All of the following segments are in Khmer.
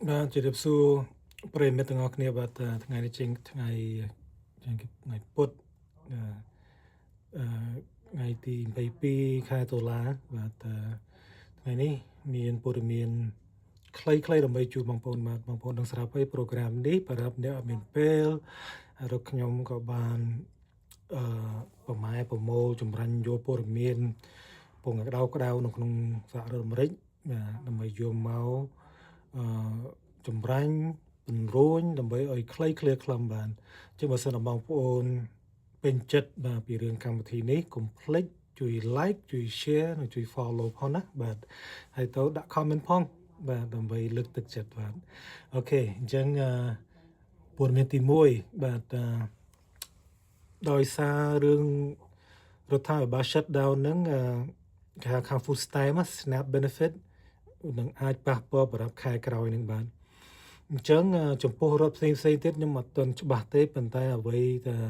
បាទជម្រាបសួរប្រិយមិត្តទាំងអស់គ្នាបាទថ្ងៃនេះជាថ្ងៃពុធអឺអឺថ្ងៃទី22ខែតុលាបាទថ្ងៃនេះមានព័ត៌មានខ្លីៗដើម្បីជួយបងប្អូនបាទបងប្អូននឹងស្រាប់ហើយប្រូក្រាមនេះសម្រាប់អ្នកអត់មានពេលរកខ្ញុំក៏បានប្រម៉ែប្រមូលចម្រាញ់យកព័ត៌មានពងក្តៅនៅក្នុងសហរដ្ឋអាមេរិកបាទដើម្បីយកមកអឺចម្រាញ់ពង្រួញដើម្បីឲ្យខ្លីឃ្លាខ្លឹមបានអញ្ចឹងបើសិនបងប្អូនពេញចិត្តបាទពីរឿងកម្មវិធីនេះកុំភ្លេចជួយ like ជួយ share និងជួយ follow ផងណាបាទហើយទៅដាក់ comment ផងបាទដើម្បីលើកទឹកចិត្តបាទអូខេអញ្ចឹងព័ត៌មានទី1បាទដោយសាររឿងរដ្ឋាភិបាល shut down ហ្នឹងគេហៅខាង food stamp SNAP benefit នឹងអាចប៉ះពាល់សម្រាប់ខែក្រោយនឹងបានអញ្ចឹងចំពោះរដ្ឋផ្សេងទៀតខ្ញុំអត់ទាន់ច្បាស់ទេប៉ុន្តែអ្វីដែល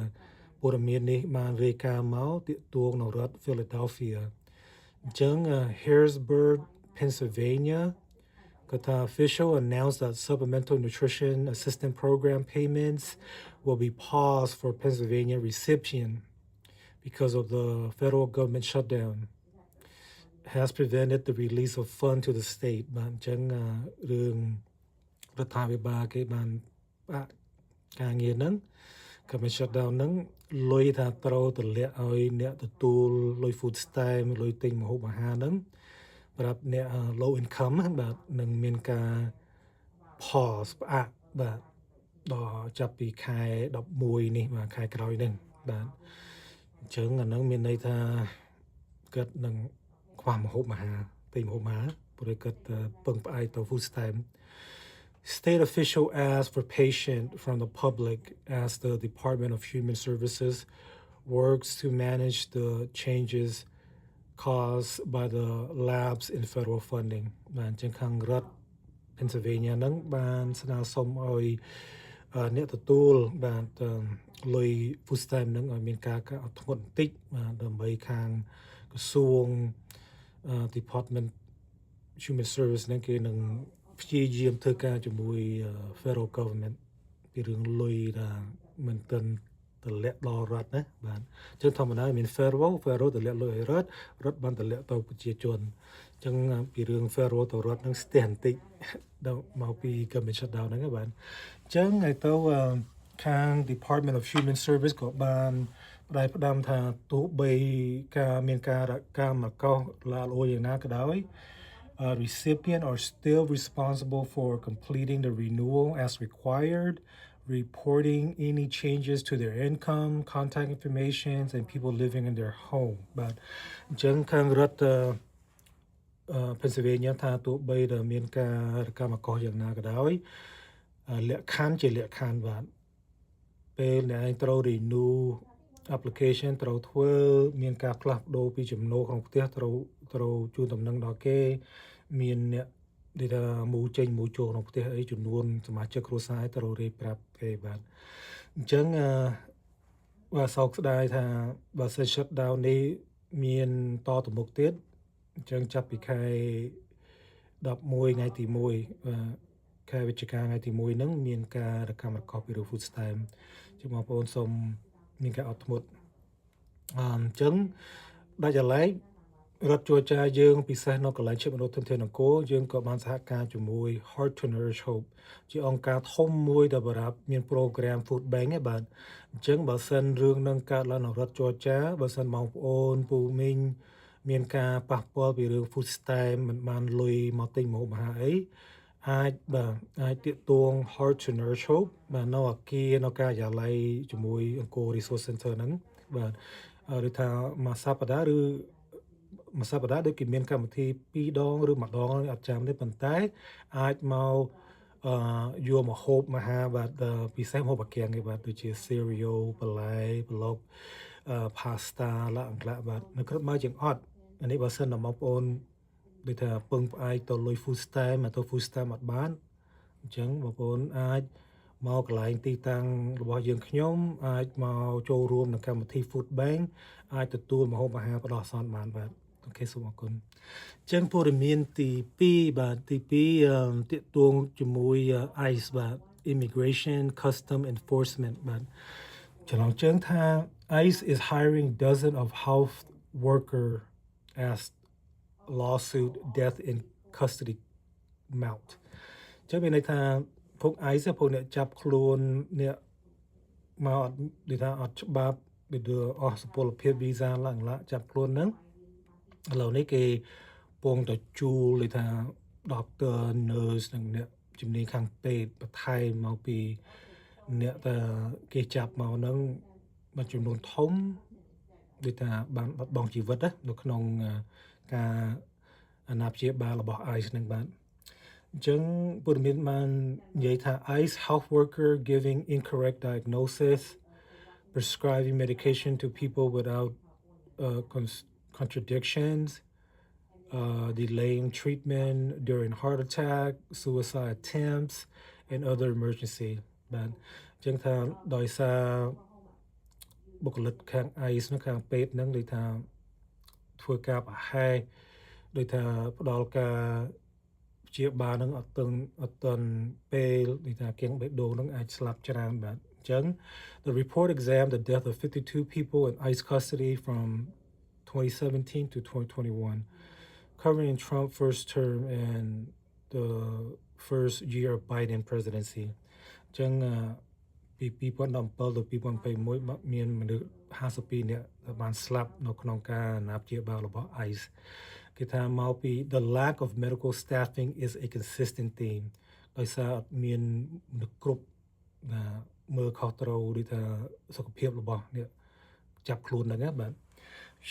ព័ត៌មាននេះបានរាយការណ៍មកទាក់ទងនៅរដ្ឋ Philadelphia អញ្ចឹង Harrisburg Pennsylvania Qatar official announced that supplemental nutrition assistance program payments will be paused for Pennsylvania recipients because of the federal government shutdown has prevented the release of funds to the state បាទអញ្ចឹងរឿងរដ្ឋាភិបាលគេបានការងារហ្នឹងក៏មាន shutdown ហ្នឹងលុយថាត្រូវទម្លាក់ឲ្យអ្នកទទួលលុយ food stamp លុយទិញម្ហូបអាហារហ្នឹងប្រាប់អ្នក low income បាទនឹងមានការ pause ផ្អាកបាទដល់ចាប់ពីខែ11នេះបាទខែក្រោយហ្នឹងបាទអញ្ចឹងអាហ្នឹងមានន័យថាគាត់នឹងខ្វះម្ហូបអាហារទិញម្ហូបអាហារព្រោះគាត់ពឹងផ្អែកទៅ food stamp State official asked for patience from the public as the Department of Human Services works to manage the changes caused by the lapse in federal funding បាទចឹងខាងរដ្ឋ Pennsylvania ហ្នឹងបានស្នើសុំឲ្យអ្នកទទួលបាទលុយ food stamp ហ្នឹងឲ្យមានការអត់ធ្ងន់បន្តិចបាទដើម្បីខាងក្រសួងDepartment Human Service ហ្នឹងគេនឹងព្យាយាមធ្វើការជាមួយ Federal Government ពីរឿងលុយដែលមិនទាន់ទម្លាក់ដល់រដ្ឋណាបាទអញ្ចឹងធម្មតាមាន Federal ទម្លាក់លុយឲ្យរដ្ឋបានទម្លាក់ទៅប្រជាជនអញ្ចឹងពីរឿង Federal ទៅរដ្ឋហ្នឹងស្ទះបន្តិចដល់មកពី Government shutdown ហ្នឹងបាទអញ្ចឹងឲ្យទៅខាង Department of Human Service ក៏បានផ្ដាំថាទោះបីការមានការកម្មកោសឡាលួយយ៉ាងណាក៏ដោយ recipients are still responsible for completing the renewal as required, reporting any changes to their income, contact information, and people living in their home. But អញ្ចឹងខាងរដ្ឋ Pennsylvania ថាទោះបីដែលមានការកម្មកោសយ៉ាងណាក៏ដោយលក្ខខណ្ឌជាលក្ខខណ្ឌបាទពេលអ្នកឯងត្រូវ renew application ត្រូវធ្វើមានការផ្លាស់ប្ដូរពីចំណូលក្នុងផ្ទះត្រូវជូនដំណឹងដល់គេមានអ្នកដែលថាមូលចេញមូលចូលក្នុងផ្ទះអីចំនួនសមាជិកគ្រួសារត្រូវរៀបប្រាប់គេបាទអញ្ចឹងបាទសោកស្ដាយថាបើសិន shutdown នេះមានតទៅមុខទៀតអញ្ចឹងចាប់ពីខែ11ថ្ងៃទី1ខែវិច្ឆិកាថ្ងៃទី1ហ្នឹងមានការកម្មរកប់ពី food stamp ចឹងបងប្អូនសូមមានការអត់ធ្មត់អញ្ចឹងដាច់អាឡែករដ្ឋជួចាយើងពិសេសនៅកន្លែងជិតមនោធនធាននគរយើងក៏បានសហការជាមួយ Heart to Nourish Hope ជាអង្គការធំមួយដែលបរាប់មាន program food bank ឯបាទអញ្ចឹងបើសិនរឿងនឹងកើតឡើងនៅរដ្ឋជួចាបើសិនបងប្អូនពូមីងមានការប៉ះពាល់ពីរឿង food stamp មិនបានលុយមកទិញម្ហូបអាហារអីអាចទាក់ទង Heart to Nourish Hope បាទនៅអគារនៅការិយាល័យជាមួយអង្គរ Resource Center ហ្នឹងបាទឬថាមួយសប្តាហ៍ដូចគេមានកម្មវិធី2ដងឬ1ដងអត់ចាំទេប៉ុន្តែអាចមកយកម្ហូបអាហារបាទពិសេសម្ហូបអាគាំងគេបាទដូចជា cereal បន្លែប្លុកpasta ឡាអង្ក្លាបាទនៅក្រៅមកជាងអត់អានេះបើសិនដល់បងប្អូនដូចថាពឹងផ្អែកទៅលុយ food stamp ទៅ food stamp អត់បានអញ្ចឹងបងប្អូនអាចមកកន្លែងទីតាំងរបស់យើងខ្ញុំអាចមកចូលរួមក្នុងកម្មវិធី food bank អាចទទួលម្ហូបអាហារផ្ដោះអាសន្នបានបាទ អូខេសូមអរគុណចឹងព័ត៌មានទី2បាទទី2ទាក់ទងជាមួយ ICE បាទ Immigration Custom Enforcement បាទចំណងជើងថា ICE is hiring dozens of house worker as lawsuit death in custody mount ចឹងមានន័យថាពួក ICE ពួកអ្នកចាប់ខ្លួនអ្នកមកអត់និយាយថាអត់ច្បាប់ពីអស់សុពលភាពវីសាឡើងចាប់ខ្លួនហ្នឹងឥឡូវនេះគេពងតជួលនិយាយថា doctor nurse និងអ្នកជំនាញខាងពេទ្យបន្ថែមមកពីអ្នកតែគេចាប់មកហ្នឹងមួយចំនួនធំដូចថាបានបាត់បង់ជីវិតនៅក្នុងការអាណាព្យាបាលរបស់ ICE ហ្នឹងបាទអញ្ចឹងព័ត៌មានបាននិយាយថា ICE health worker giving incorrect diagnosis prescribing medication to people without contradictions delaying treatment during heart attack suicide attempts and other emergency បាទអញ្ចឹងថាដោយសារបុគ្គលិកខាង ICE នោះខាងពេទ្យហ្នឹងដូចថាធ្វើការប្រហែសដូចថាផ្ដល់ការព្យាបាលនឹងអត់ទាន់ពេលដូចថាគៀងបេះដូងនឹងអាចស្លាប់ច្រើនបាទអញ្ចឹង The report examined the death of 52 people in ICE custody from 2017 to 2021 covering Trump's first term and the first year of Biden presidency អញ្ចឹងពី2017ទៅ2021មានមនុស្ស52នាក់បានស្លាប់នៅក្នុងការអាណាព្យាបាលរបស់ ICE គេថាមកពី the lack of medical staffing is a consistent theme ដោយសារអត់មានមនុស្សគ្រប់មើលខុសត្រូវឬថាសុខភាពរបស់អ្នកចាប់ខ្លួនហ្នឹងណាបាទ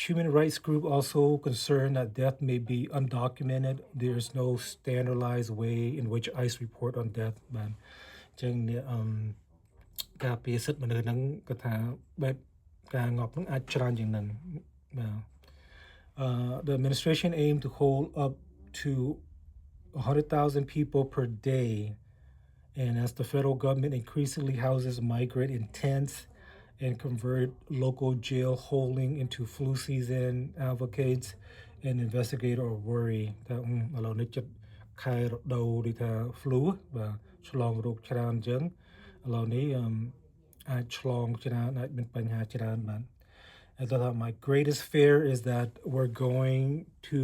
Human rights group also concerned that death may be undocumented. There is no standardized way in which ICE report on death បាទអញ្ចឹងការពារសិទ្ធិមនុស្សហ្នឹងគាត់ថាបែបការងាប់ហ្នឹងអាចច្រើនជាងហ្នឹងបាទ the administration aimed to hold up to 100,000 people per day and as the federal government increasingly houses migrant in tents and convert local jail holding into flu season advocates and investigator are worried ថាឥឡូវនេះចិត្តខែរដូវដូចថា flu បាទឆ្លងរោគច្រើនអញ្ចឹងឥឡូវនេះអាចឆ្លងច្រើនអាចមានបញ្ហាច្រើនបាទ I thought my greatest fear is that we're going to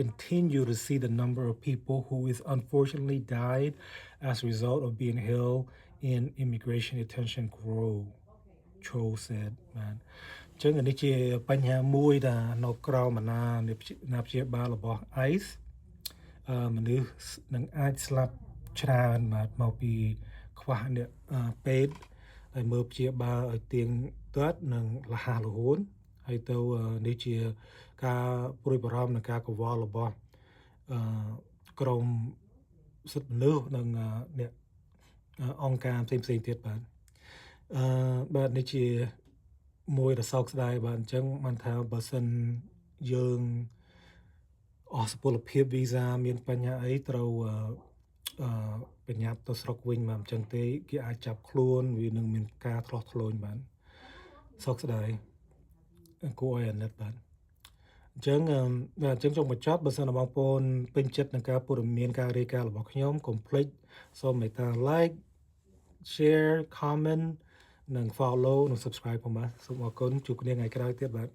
continue to see the number of people who is unfortunately died as a result of being held in immigration detention grow Cho said បាទអញ្ចឹងនេះជាបញ្ហាមួយដែលនៅក្រៅអាណាព្យាបាលរបស់ ICE មនុស្សនឹងអាចស្លាប់ច្រើនបាទមកពីខ្វះអ្នកពេទ្យហើយមើលព្យាបាលឲ្យទៀងទាត់និងរហ័សរហួនហើយទៅនេះជាការព្រួយបារម្ភនឹងការកង្វល់របស់ក្រមសិទ្ធិមនុស្សនិងអ្នកអង្គការផ្សេងទៀតបាទបាទនេះជាមួយដ៏សោកស្ដាយបាទអញ្ចឹងបានថាបើសិនយើងអស់សុពលភាពវីសាមានបញ្ហាអីត្រូវបញ្ញាប់ទៅស្រុកវិញមកអញ្ចឹងទេគេអាចចាប់ខ្លួនវានឹងមានការឆ្លោះឆ្លូញបាទសោកស្ដាយគួរឲ្យអាណិតបាទអញ្ចឹងចុងបញ្ចប់បើសិនបងប្អូនពេញចិត្តនឹងការព័ត៌មានការរាយការណ៍របស់ខ្ញុំកុំភ្លេចសូមមេត្តា like share comment និង follow និង subscribe ផងបាទសូមអរគុណជួបគ្នាថ្ងៃក្រោយទៀតបាទ